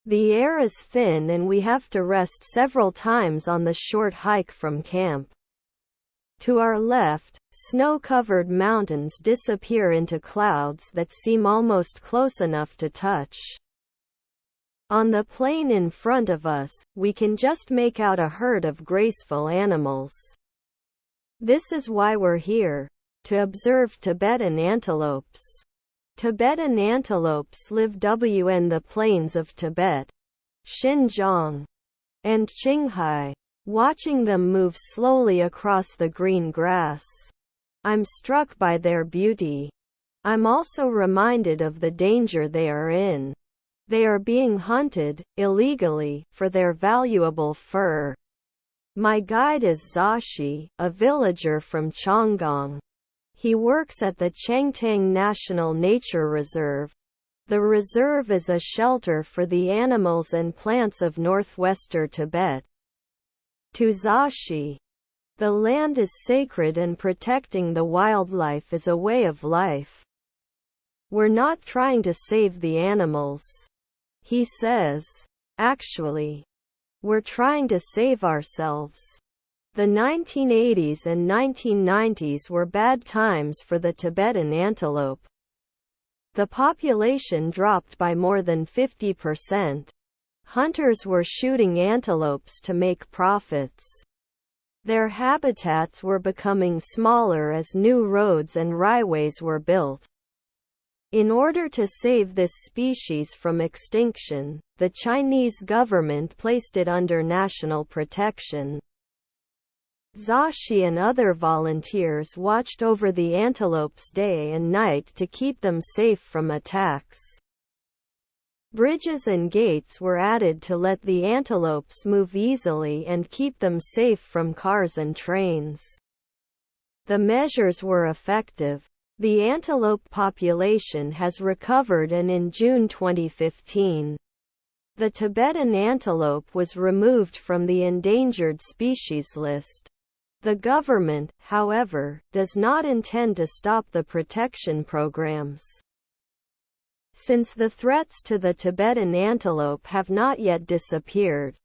The air is thin and we have to rest several times on the short hike from camp. To our left, snow-covered mountains disappear into clouds that seem almost close enough to touch. On the plain in front of us, we can just make out a herd of graceful animals. This is why we're here, to observe Tibetan antelopes. Tibetan antelopes live in the plains of Tibet, Xinjiang, and Qinghai. Watching them move slowly across the green grass, I'm struck by their beauty. I'm also reminded of the danger they are in. They are being hunted, illegally, for their valuable fur. My guide is Zashi, a villager from Chang'an. He works at the Changtang National Nature Reserve. The reserve is a shelter for the animals and plants of northwestern Tibet. To Zashi, the land is sacred and protecting the wildlife is a way of life. We're not trying to save the animals, he says. Actually, we're trying to save ourselves. The 1980s and 1990s were bad times for the Tibetan antelope. The population dropped by more than 50%. Hunters were shooting antelopes to make profits. Their habitats were becoming smaller as new roads and highways were built. In order to save this species from extinction, the Chinese government placed it under national protection. Zashi and other volunteers watched over the antelopes day and night to keep them safe from attacks. Bridges and gates were added to let the antelopes move easily and keep them safe from cars and trains. The measures were effective. The antelope population has recovered, and in June 2015, the Tibetan antelope was removed from the endangered species list. The government, however, does not intend to stop the protection programs. Since the threats to the Tibetan antelope have not yet disappeared,